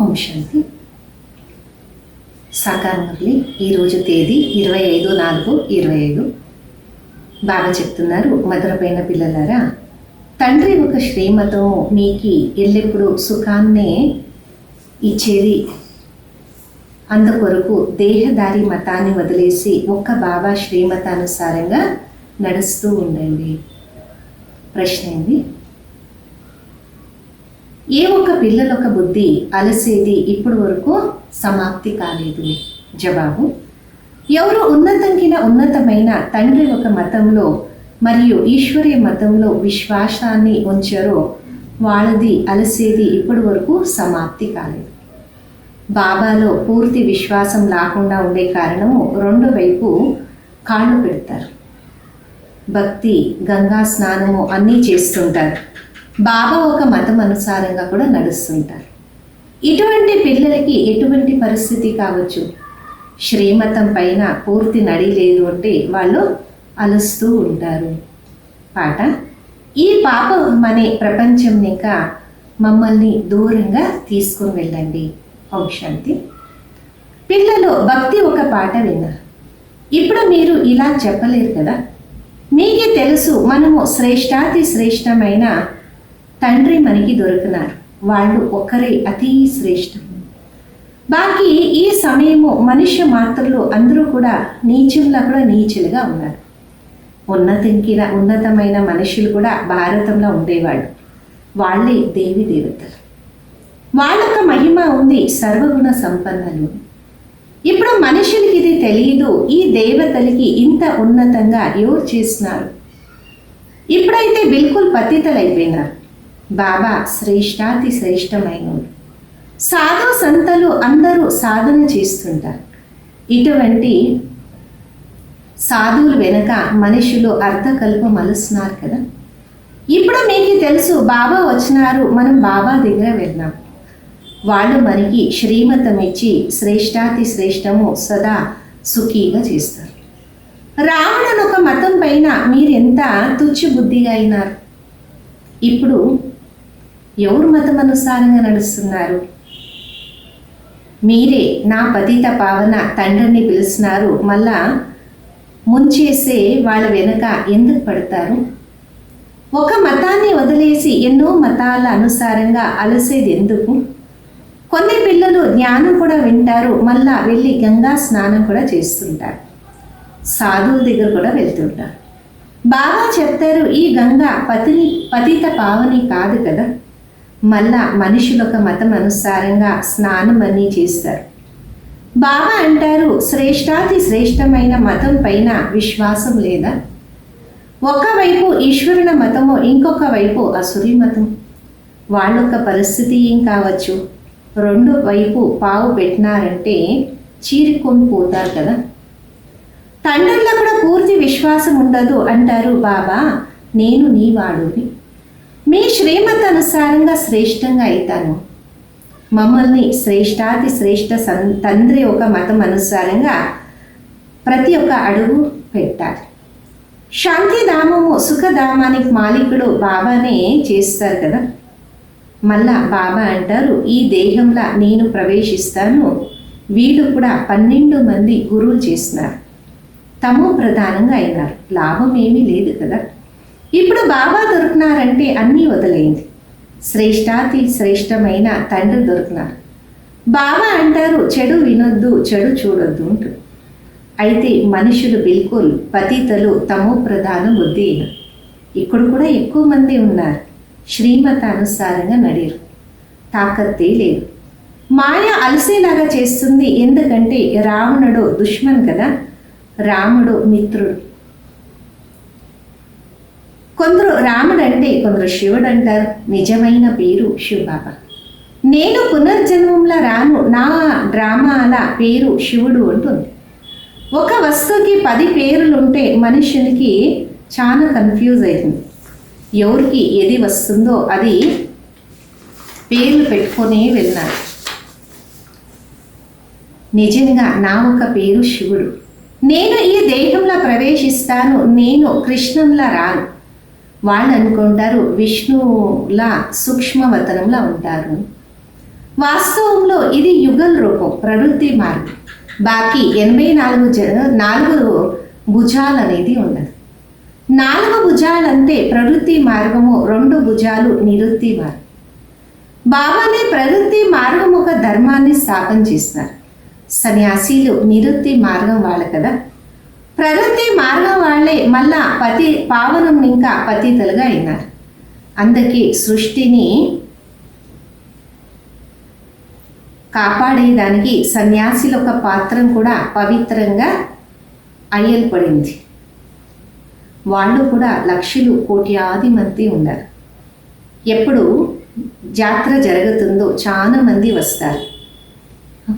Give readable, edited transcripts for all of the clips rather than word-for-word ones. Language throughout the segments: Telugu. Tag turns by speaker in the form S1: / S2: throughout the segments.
S1: ఓం శాంతి. సాకార మురళి ఈరోజు తేదీ 25/4/25. బాగా చెప్తున్నారు, మధురపైన పిల్లలారా, తండ్రి ఒక శ్రీమతము మీకు ఎల్లప్పుడూ సుఖాన్నే ఇచ్చేది. అందుకొరకు దేహదారి మతాన్ని వదిలేసి ఒక్క బాబా శ్రీమతానుసారంగా నడుస్తూ ఉండండి. ప్రశ్న ఏంది? ఏ ఒక్క పిల్లలొక బుద్ధి అలసేది ఇప్పటి వరకు సమాప్తి కాలేదు. జవాబు: ఎవరు ఉన్నతమైన తండ్రి ఒక మతంలో మరియు ఈశ్వరీయ మతంలో విశ్వాసాన్ని ఉంచారో వాళ్ళది అలసేది ఇప్పటి వరకు సమాప్తి కాలేదు. బాబాలో పూర్తి విశ్వాసం లేకుండా ఉండే కారణము రెండో వైపు కాళ్ళు పెడతారు. భక్తి, గంగా స్నానము అన్నీ చేస్తుంటారు. బాబా ఒక మతం అనుసారంగా కూడా నడుస్తుంటారు. ఇటువంటి పిల్లలకి ఎటువంటి పరిస్థితి కావచ్చు, శ్రీమతం పైన పూర్తి నడి లేదు అంటే వాళ్ళు అలుస్తూ ఉంటారు. పాట: ఈ పాపం అనే ప్రపంచం ఇంకా మమ్మల్ని దూరంగా తీసుకుని వెళ్ళండి. ఓం శాంతి. పిల్లలు భక్తి ఒక పాట విన్నారు. ఇప్పుడు మీరు ఇలా చెప్పలేరు కదా, మీకే తెలుసు మనము శ్రేష్టాతి శ్రేష్టమైన తండ్రి మనకి దొరికినారు, వాళ్ళు ఒక్కరే అతి శ్రేష్టం. బాకీ ఈ సమయము మనుష్య మాత్రలు అందరూ కూడా నీచుల్లా కూడా నీచులుగా ఉన్నారు. ఉన్నతమైన మనుషులు కూడా భారతంలో ఉండేవాళ్ళు, వాళ్ళే దేవి దేవతలు. వాళ్ళొక మహిమ ఉంది, సర్వగుణ సంపన్నలు. ఇప్పుడు మనుషులకి ఇది తెలియదు, ఈ దేవతలకి ఇంత ఉన్నతంగా ఎవరు చేస్తున్నారు. ఇప్పుడైతే బిల్కుల్ పతితలైపోయినారు. బాబా శ్రేష్టాతి శ్రేష్టమైన సాధు సంతలు అందరూ సాధన చేస్తుంటారు. ఇటువంటి సాధువుల వెనక మనుషులు అర్థకల్పం మలుస్తున్నారు కదా. ఇప్పుడు మీకు తెలుసు, బాబా వచ్చినారు, మనం బాబా దగ్గర వెళ్ళినాం. వాళ్ళు మనకి శ్రీమతం ఇచ్చి శ్రేష్టాతి శ్రేష్టము సదా సుఖీగా చేస్తారు. రావణుని ఒక మతం పైన మీరు ఎంత తుచ్చి బుద్ధిగా అయినారు. ఇప్పుడు ఎవరు మతం అనుసారంగా నడుస్తున్నారు? మీరే నా పతిత పావన తండ్రిని పిలుస్తున్నారు, మళ్ళా ముంచేసే వాళ్ళ వెనక ఎందుకు పడతారు? ఒక మతాన్ని వదిలేసి ఎన్నో మతాల అనుసారంగా అలసేది ఎందుకు? కొన్ని పిల్లలు జ్ఞానం కూడా వింటారు, మళ్ళా వెళ్ళి గంగా స్నానం కూడా చేస్తుంటారు, సాధువుల దగ్గర కూడా వెళ్తుంటారు. బాబా చెప్తారు, ఈ గంగా పతిత పావని కాదు కదా. మళ్ళా మనుషులు ఒక మతం అనుసారంగా స్నానం అన్నీ చేస్తారు. బాబా అంటారు, శ్రేష్టాతి శ్రేష్టమైన మతం పైన విశ్వాసం లేదా? ఒకవైపు ఈశ్వరుల మతము, ఇంకొక వైపు అసురీ మతం. వాళ్ళొక పరిస్థితి ఏం కావచ్చు, రెండు వైపు పావు పెట్టినారంటే చీరుకొని పోతారు కదా. తండ్రిలో కూడా పూర్తి విశ్వాసం ఉండదు. అంటారు బాబా, నేను నీ వాడుని, మీ శ్రీమత అనుసారంగా శ్రేష్టంగా అవుతాను. మమ్మల్ని శ్రేష్టాతి శ్రేష్ట తండ్రి ఒక మతం అనుసారంగా ప్రతి ఒక్క అడుగు పెట్టాలి. శాంతిధామము సుఖధామానికి మాలికుడు బాబానే చేస్తారు కదా. మళ్ళా బాబా అంటారు, ఈ దేహంలో నేను ప్రవేశిస్తాను. వీళ్ళు కూడా 12 మంది గురువులు చేస్తున్నారు, తమో ప్రధానంగా అయినారు, లాభం ఏమీ లేదు కదా. ఇప్పుడు బాబా దొరికినారంటే అన్నీ వదిలేయింది. శ్రేష్టాతి శ్రేష్టమైన తండ్రి దొరికినారు. బాబా అంటారు, చెడు వినొద్దు, చెడు చూడొద్దు అంటూ. అయితే మనుషులు బిల్కుల్ పతితలు, తమో ప్రధాన బుద్ధి. ఇక్కడ కూడా ఎక్కువ మంది ఉన్నారు, శ్రీమత అనుసారంగా నడిరు, తాకత్తే లేదు. మాయ అలసేలాగా చేస్తుంది. ఎందుకంటే రావణుడు దుష్మన్ కదా, రాముడు మిత్రుడు. కొందరు రాముడు అంటే, కొందరు శివుడు అంటారు. నిజమైన పేరు శివబాబా. నేను పునర్జన్మంలో రాను, నా డ్రామాల పేరు శివుడు అంటుంది. ఒక వస్తువుకి 10 పేర్లు ఉంటే మనుషునికి చాలా కన్ఫ్యూజ్ అవుతుంది. ఎవరికి ఏది వస్తుందో అది పేర్లు పెట్టుకొని వెళ్ళినారు. నిజంగా నా ఒక పేరు శివుడు. నేను ఈ దేహంలో ప్రవేశిస్తాను, నేను కృష్ణంలా రాను. వాళ్ళు అనుకుంటారు విష్ణువులా సూక్ష్మవతనంలా ఉంటారు. వాస్తవంలో ఇది యుగల్ రూపం, ప్రవృత్తి మార్గం. బాకీ 84 భుజాలు అనేది ఉండదు. 4 భుజాలంటే ప్రవృత్తి మార్గము, 2 భుజాలు నివృత్తి మార్గం. బాబానే ప్రవృత్తి మార్గం ఒక ధర్మాన్ని స్థాపన చేస్తారు. సన్యాసీలు నివృత్తి మార్గం వాళ్ళు కదా. ప్రవృత్తి మార్గం వాళ్ళే మళ్ళా పావనం ఇంకా పతితలుగా అయినారు. అందుకే సృష్టిని కాపాడేదానికి సన్యాసుల ఒక పాత్రం కూడా పవిత్రంగా అయ్యల్పడింది. వాళ్ళు కూడా లక్షలు కోట్లాది మంది ఉన్నారు. ఎప్పుడు జాతర జరుగుతుందో చాలా మంది వస్తారు.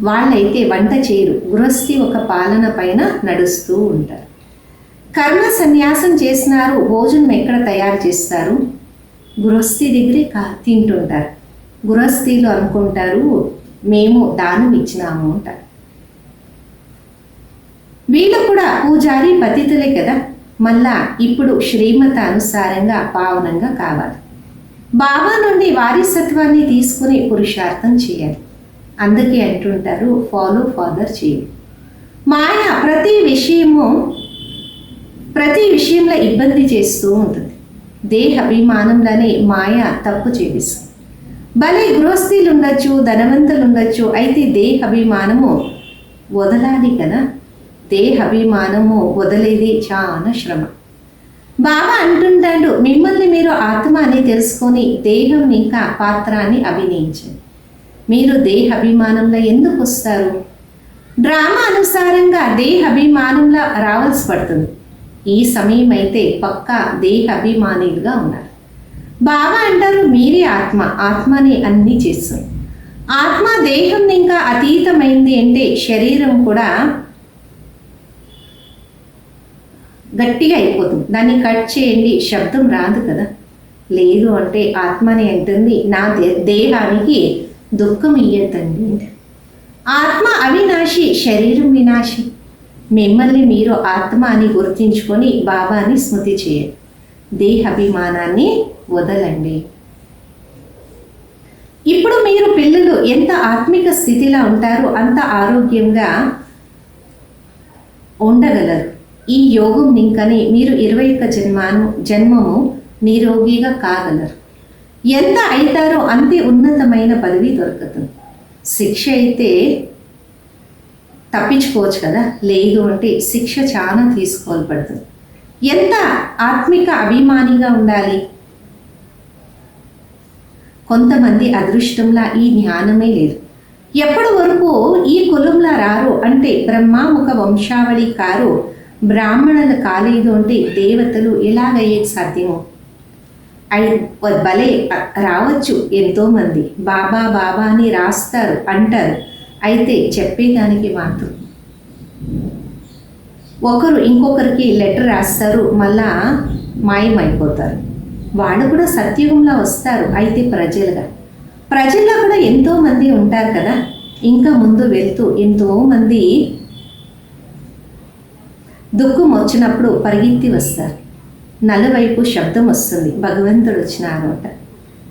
S1: వాళ్ళైతే వంట చేయరు, గృహస్థి ఒక పాలన పైన నడుస్తూ ఉంటారు. కర్మ సన్యాసం చేసినారు, భోజనం ఎక్కడ తయారు చేస్తారు? గృహస్థి దగ్గరే తింటుంటారు. గృహస్థిలు అనుకుంటారు మేము దానం ఇచ్చినాము అంటారు. వీళ్ళు కూడా పూజారి పతితులే కదా. మళ్ళా ఇప్పుడు శ్రీమత అనుసారంగా పావనంగా కావాలి. బాబా నుండి వారసత్వాన్ని తీసుకుని పురుషార్థం చేయాలి. అందుకే అంటుంటారు ఫాలో ఫాదర్ చేయాలి. మాయ ప్రతి విషయంలో ఇబ్బంది చేస్తూ ఉంటుంది. దేహ అభిమానంలోనే మాయ తప్పు చేపిస్తుంది. భలే గృహస్థీలు ఉండొచ్చు, ధనవంతులు ఉండొచ్చు, అయితే దేహ అభిమానము వదలాలి కదా. దేహ అభిమానము వదిలేది చాలా శ్రమ. బాబా అంటుంటాడు మిమ్మల్ని మీరు ఆత్మ అని తెలుసుకొని దేహం ఇంకా పాత్రాన్ని అభినయించండి. మీరు దేహ అభిమానంలో ఎందుకు వస్తారు? డ్రామా అనుసారంగా దేహ అభిమానంలో రావాల్సి పడుతుంది. ఈ సమయం అయితే పక్కా దేహ అభిమానిలుగా ఉన్నారు. బాబా అంటారు మీరే ఆత్మ, ఆత్మని అన్నీ చేస్తుంది. ఆత్మ దేహం ఇంకా అతీతమైంది అంటే శరీరం కూడా గట్టిగా అయిపోతుంది. దాన్ని కట్ చేయండి, శబ్దం రాదు కదా. లేదు అంటే ఆత్మని అంటుంది నా దేహానికి దుఃఖం ఇయ్యద్దండి. ఆత్మ అవినాశి, శరీరం వినాశి. మిమ్మల్ని మీరు ఆత్మ అని గుర్తించుకొని బాబాని స్మృతి చేయండి. దేహ అభిమానాన్ని వదలండి. ఇప్పుడు మీరు పిల్లలు ఎంత ఆత్మిక స్థితిలో ఉంటారో అంత ఆరోగ్యంగా ఉండగలరు. ఈ యోగం ఇంకని మీరు 21 జన్మము నిరోగిగా కాగలరు. ఎంత అవుతారో అంతే ఉన్నతమైన పదవి దొరుకుతుంది. శిక్ష అయితే తప్పించుకోవచ్చు కదా. లేదు అంటే శిక్ష చాలా తీసుకోవాలి పడుతుంది. ఎంత ఆత్మిక అభిమానిగా ఉండాలి. కొంతమంది అదృష్టంలా ఈ జ్ఞానమే లేదు. ఎప్పటి వరకు ఈ కులంలో రారు అంటే బ్రహ్మాముఖ వంశావళి కారు, బ్రాహ్మణులు కాలేదు అంటే దేవతలు ఎలాగయ్యేది సాధ్యము? భలే రావచ్చు ఎంతోమంది, బాబా బాబా అని రాస్తారు అంటారు. అయితే చెప్పేదానికి మాత్రం ఒకరు ఇంకొకరికి లెటర్ రాస్తారు, మళ్ళా మాయమైపోతారు. వాళ్ళు కూడా సత్యుగంలో వస్తారు. అయితే ప్రజల్లో కూడా ఎంతోమంది ఉంటారు కదా. ఇంకా ముందు వెళ్తూ ఎంతోమంది దుఃఖం వచ్చినప్పుడు పరిగెత్తి వస్తారు. నలువైపు శబ్దం వస్తుంది, భగవంతుడు వచ్చినారు అంట.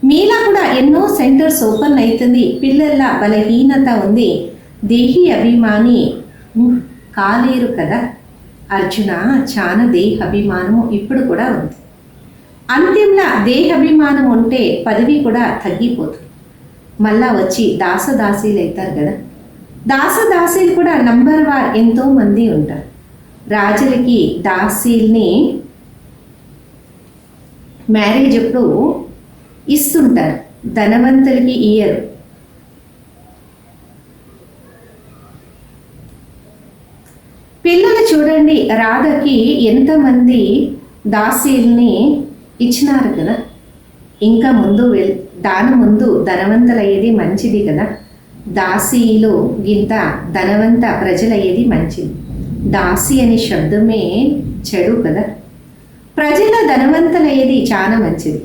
S1: మీలా కూడా ఎన్నో సెంటర్స్ ఓపెన్ అవుతుంది. పిల్లల బలహీనత ఉంది, దేహి అభిమాని కాలేరు కదా. అర్జున చాలా దేహ అభిమానము ఇప్పుడు కూడా ఉంది. అంతింలా దేహ అభిమానం ఉంటే పదవి కూడా తగ్గిపోతుంది. మళ్ళా వచ్చి దాసదాసీలు అవుతారు కదా. దాసదాసీలు కూడా నంబర్ వార్ ఎంతోమంది ఉంటారు. రాజులకి దాసీల్ని మ్యారేజ్ అప్పుడు ఇస్తుంటారు, ధనవంతులకి ఇయ్యరు. పిల్లలు చూడండి, రాధకి ఎంతమంది దాసీల్ని ఇచ్చినారు కదా. ఇంకా ముందు దాని ముందు ధనవంతులయ్యేది మంచిది కదా. దాసీలు గింత ధనవంత ప్రజలయ్యేది మంచిది. దాసి అనే శబ్దమే చెడు కదా. ప్రజల ధనవంతులయ్యేది చాలా మంచిది.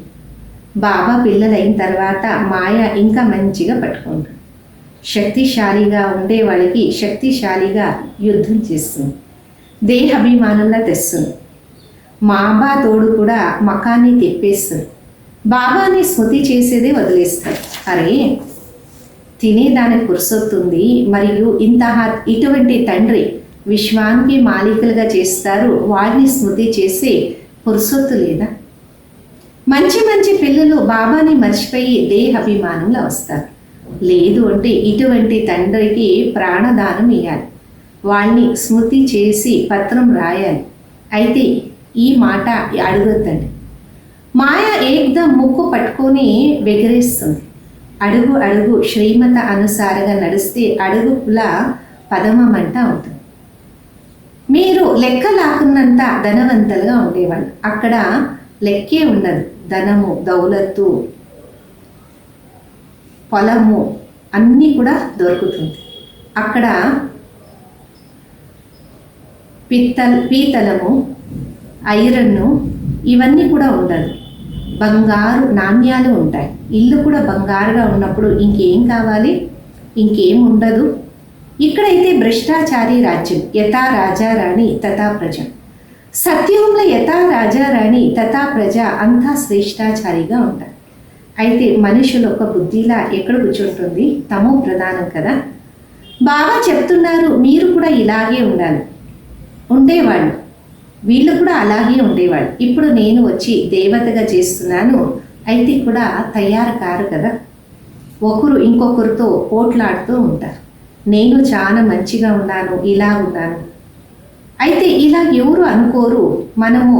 S1: బాబా పిల్లలైన తర్వాత మాయ ఇంకా మంచిగా పట్టుకుంటారు. శక్తిశాలిగా ఉండే వాళ్ళకి శక్తిశాలిగా యుద్ధం చేస్తుంది, దేహ అభిమానంలో తెస్తుంది. బాబా తోడు కూడా మకాన్ని తిప్పేస్తుంది. బాబాని స్మృతి చేసేదే వదిలేస్తారు. అరే తినేదానికి పురుసొత్తుంది. మరియు ఇటువంటి తండ్రి విశ్వానికి మాలికలుగా చేస్తారు, వాడిని స్మృతి చేసే పురుసొత్తు లేదా? మంచి మంచి పిల్లలు బాబాని మర్చిపోయి దేహాభిమానంలో వస్తారు. లేదు అంటే ఇటువంటి తండ్రికి ప్రాణదానం ఇవ్వాలి, వాళ్ళని స్మృతి చేసి పత్రం రాయాలి. అయితే ఈ మాట అడగొద్దండి. మాయ ఏకదం ముక్కు పట్టుకొని వెగిరేస్తుంది. అడుగు అడుగు శ్రీమత అనుసారంగా నడిస్తే అడుగుల పదమమంట ఉంటుంది. మీరు లెక్క లాక్కున్నంత ధనవంతులుగా ఉండేవాళ్ళు. అక్కడ లెక్కే ఉండదు. ధనము, దౌలత్తు, పొలము అన్నీ కూడా దొరుకుతుంది. అక్కడ పీతలము, ఐరన్ను ఇవన్నీ కూడా ఉండదు. బంగారు నాణ్యాలు ఉంటాయి. ఇల్లు కూడా బంగారుగా ఉన్నప్పుడు ఇంకేం కావాలి? ఇంకేం ఉండదు. ఇక్కడైతే భ్రష్టాచారి రాజ్యం. యథా రాజారాణి తథా ప్రజ. సత్యుగంలో యథా రాజారాణి తథా ప్రజ అంతా శ్రేష్టాచారిగా ఉంటారు. అయితే మనుషులు ఒక బుద్ధిలా ఎక్కడ కూర్చుంటుంది? తమో ప్రధానం కదా. బాగా చెప్తున్నారు మీరు కూడా ఇలాగే ఉండాలి. ఉండేవాళ్ళు, వీళ్ళు కూడా అలాగే ఉండేవాళ్ళు. ఇప్పుడు నేను వచ్చి దేవతగా చేస్తున్నాను, అయితే కూడా తయారు కారు కదా. ఒకరు ఇంకొకరితో పోట్లాడుతూ ఉంటారు. నేను చాలా మంచిగా ఉన్నాను, ఇలా ఉన్నాను. అయితే ఇలా ఎవరు అనుకోరు. మనము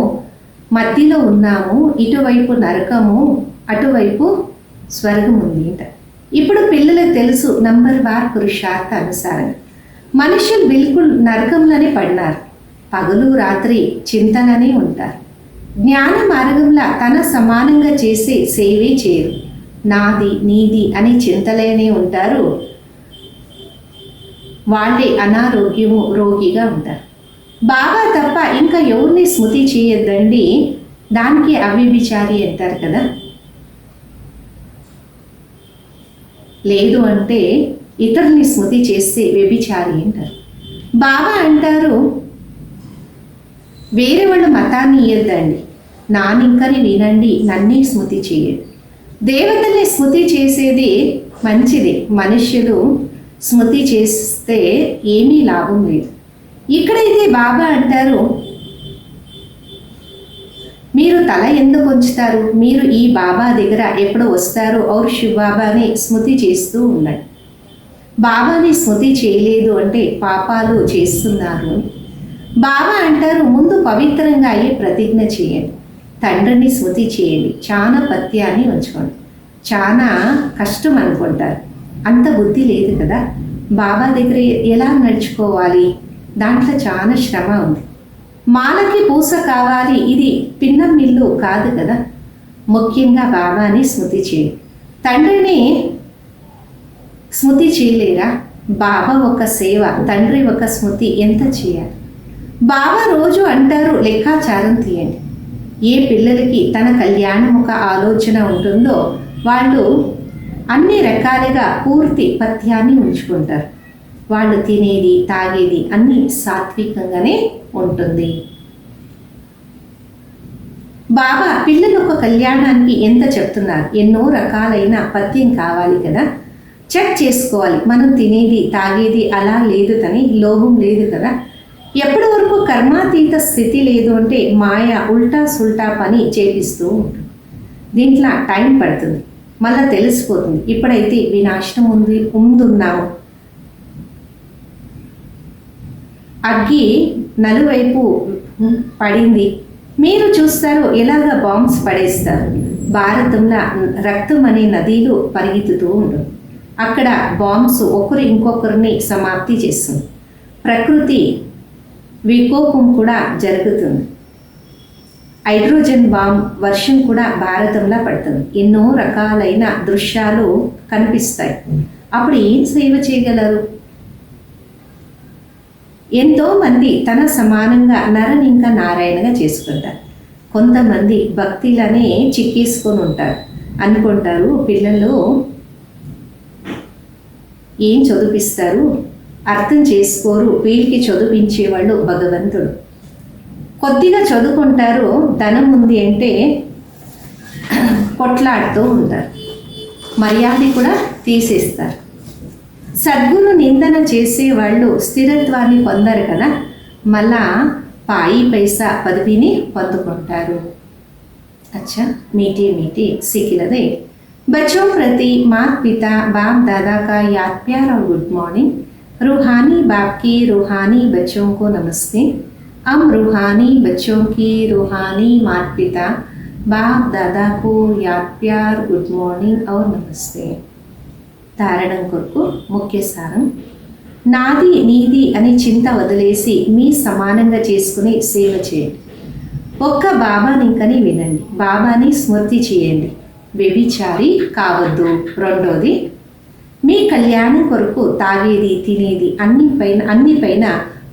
S1: మధ్యలో ఉన్నాము. ఇటువైపు నరకము, అటువైపు స్వర్గం ఉంది అంట. ఇప్పుడు పిల్లలకు తెలుసు నంబర్ వార్ పురుషార్థ అనుసారంగా మనుషులు బిల్కుల్ నరకంలోనే పడినారు. పగలు రాత్రి చింతననే ఉంటారు. జ్ఞాన మార్గంలో తన సమానంగా చేసే సేవే చేయరు. నాది నీది అని చింతలేనే ఉంటారు. వాళ్ళే అనారోగ్యము రోగిగా ఉంటారు. బాబా తప్ప ఇంకా ఎవరిని స్మృతి చేయొద్దండి. దానికి అవ్యభిచారి అంటారు కదా. లేదు అంటే ఇతరుల్ని స్మృతి చేస్తే వ్యభిచారి అంటారు. బాబా అంటారు వేరే వాళ్ళ మతాన్ని ఇయ్యొద్దండి, నానింకని వినండి, నన్నే స్మృతి చేయండి. దేవతల్ని స్మృతి చేసేది మంచిది. మనుష్యులు స్మృతి చేస్తే ఏమీ లాభం లేదు. ఇక్కడైతే బాబా అంటారు మీరు తల ఎందుకు ఉంచుతారు? మీరు ఈ బాబా దగ్గర ఎప్పుడు వస్తారో ఔర్ శివ బాబాని స్మృతి చేస్తూ ఉండండి. బాబాని స్మృతి చేయలేదు అంటే పాపాలు చేస్తున్నారు అని. బాబా అంటారు ముందు పవిత్రంగా అయ్యి ప్రతిజ్ఞ చేయండి, తండ్రిని స్మృతి చేయండి, చాలా పత్యాన్ని ఉంచుకోండి. చాలా కష్టం అనుకుంటారు, అంత బుద్ధి లేదు కదా. బాబా దగ్గర ఎలా నడుచుకోవాలి? దాంట్లో చాలా శ్రమ ఉంది. మాలకి పూస కావాలి, ఇది పిన్నం మిల్లు కాదు కదా. ముఖ్యంగా బాబాని స్మృతి చేయండి. తండ్రిని స్మృతి చేయలేరా? బాబా ఒక సేవ, తండ్రి ఒక స్మృతి ఎంత చేయాలి? బాబా రోజు అంటారు లెక్కాచారం తీయండి. ఏ పిల్లలకి తన కళ్యాణం ఒక ఆలోచన ఉంటుందో వాళ్ళు అన్ని రకాలుగా పూర్తి పథ్యాన్ని ఉంచుకుంటారు. వాళ్ళు తినేది తాగేది అన్నీ సాత్వికంగానే ఉంటుంది. బాబా పిల్లలు ఒక కళ్యాణానికి ఎంత చెప్తున్నారు? ఎన్నో రకాలైన పథ్యం కావాలి కదా. చెక్ చేసుకోవాలి, మనం తినేది తాగేది అలా లేదు అని లోభం లేదు కదా. ఎప్పటి వరకు కర్మాతీత స్థితి లేదు అంటే మాయ ఉల్టా సుల్టా పని చేపిస్తూ ఉంటుంది. దీంట్లో టైం పడుతుంది, మళ్ళీ తెలిసిపోతుంది. ఇప్పుడైతే వినాశనం ముందున్నాము. అగ్గి నలువైపు పడింది. మీరు చూస్తారు ఎలాగ బాంబ్స్ పడేస్తారు. భారతంలో రక్తం అనే నదిలో పరిగెత్తుతూ ఉంటుంది. అక్కడ బాంబ్స్ ఒకరు ఇంకొకరిని సమాప్తి చేస్తుంది. ప్రకృతి వికోపం కూడా జరుగుతుంది. హైడ్రోజన్ బాంబ్ వర్షం కూడా భారతంలో పడుతుంది. ఎన్నో రకాలైన దృశ్యాలు కనిపిస్తాయి. అప్పుడు ఏం సేవ చేయగలరు? ఎంతోమంది తన సమానంగా నరని ఇంకా నారాయణగా చేసుకుంటారు. కొంతమంది భక్తిలనే చిక్కేసుకొని ఉంటారు. అనుకుంటారు పిల్లలు ఏం చదివిస్తారు, అర్థం చేసుకోరు, వీళ్ళకి చదివించేవాళ్ళు భగవంతుడు. కొద్దిగా చదువుకుంటారు, ధనం ఉంది అంటే కొట్లాడుతూ ఉంటారు, మర్యాద కూడా తీసేస్తారు. సద్గురు నిందన చేసేవాళ్ళు స్థిరత్వాన్ని పొందరు కదా, మళ్ళా పాయి పైసా పదవిని పొందుకుంటారు. अच्छा मीठे मीठे सीखिलदे बच्चों प्रति माता पिता बाप दादा का याद प्यार और गुड मॉर्निंग. रूहानी बाप की रूहानी बच्चों को नमस्ते. हम रूहानी बच्चों की रूहानी माता पिता बाप दादा को याद प्यार गुड मॉर्निंग और नमस्ते. ధారణం కొరకు ముఖ్య సారం. నాది నీది అని చింత వదిలేసి మీ సమానంగా చేసుకుని సేవ చేయండి. ఒక్క బాబాని కని వినండి, బాబాని స్మృతి చేయండి, వ్యభిచారి కావద్దు. రెండోది, మీ కళ్యాణం కొరకు తాగేది తినేది అన్నిపైన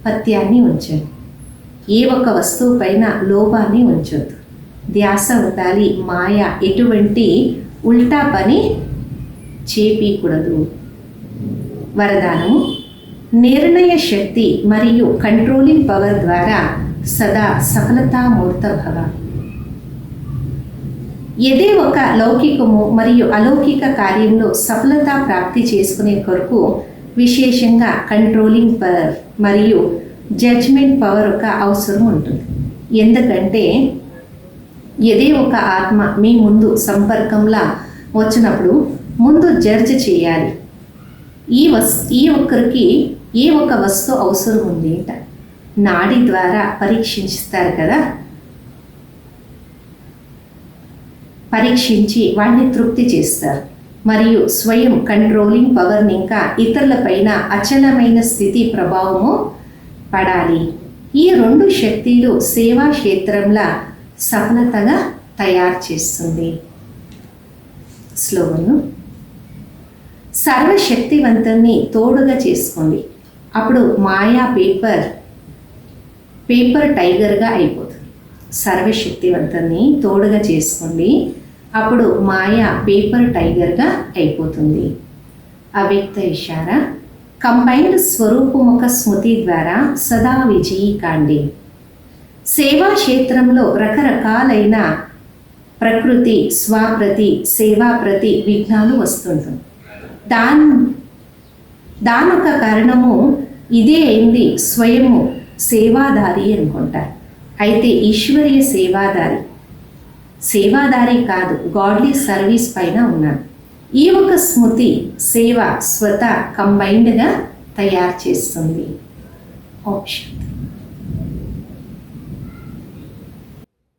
S1: పత్యాన్ని ఉంచండి. ఏ ఒక్క వస్తువు పైన లోభాన్ని ఉంచొద్దు. ధ్యాస ఉండాలి. మాయ ఎటువంటి ఉల్టా పని చేపీకూడదు. వరదానము, నిర్ణయ శక్తి మరియు కంట్రోలింగ్ పవర్ ద్వారా సదా సఫలతామూర్త భవ. ఏదే ఒక లౌకికము మరియు అలౌకిక కార్యంలో సఫలత ప్రాప్తి చేసుకునే కొరకు విశేషంగా కంట్రోలింగ్ పవర్ మరియు జడ్జ్మెంట్ పవర్ ఒక అవసరం ఉంటుంది. ఎందుకంటే ఏదే ఒక ఆత్మ మీ ముందు సంపర్కంలా వచ్చినప్పుడు ముందు జడ్జ్ చేయాలి. ఈ ఒక్కరికి ఏ ఒక వస్తువు అవసరం ఉంది అంట నాడి ద్వారా పరీక్షిస్తారు కదా, పరీక్షించి వాడిని తృప్తి చేస్తారు. మరియు స్వయం కంట్రోలింగ్ పవర్ని ఇంకా ఇతరులపైన అచలమైన స్థితి ప్రభావము పడాలి. ఈ రెండు శక్తులు సేవా క్షేత్రంలో సఫలతగా తయారు చేస్తుంది. స్లోగను, సర్వశక్తివంతుని తోడుగా చేసుకోండి. అప్పుడు మాయా పేపర్ టైగర్గా అయిపోతుంది. సర్వశక్తివంతుని తోడుగా చేసుకోండి, అప్పుడు మాయా పేపర్ టైగర్గా అయిపోతుంది. అవ్యక్త ఇషారా, కంబైన్డ్ స్వరూపముఖ స్మృతి ద్వారా సదా విజయీ కాండి. సేవా క్షేత్రంలో రకరకాలైన ప్రకృతి స్వప్రతి సేవా ప్రతి విఘ్నాలు వస్తుంటుంది. దానొక కారణము ఇదే అయింది. స్వయము సేవాదారి అనుకుంటారు. అయితే ఈశ్వరీయ సేవాదారి కాదు, గాడ్లీ సర్వీస్ పైన ఉన్నాడు. ఈ ఒక స్మృతి సేవ స్వత కంబైన్డ్గా తయారు చేస్తుంది. ఆప్షన్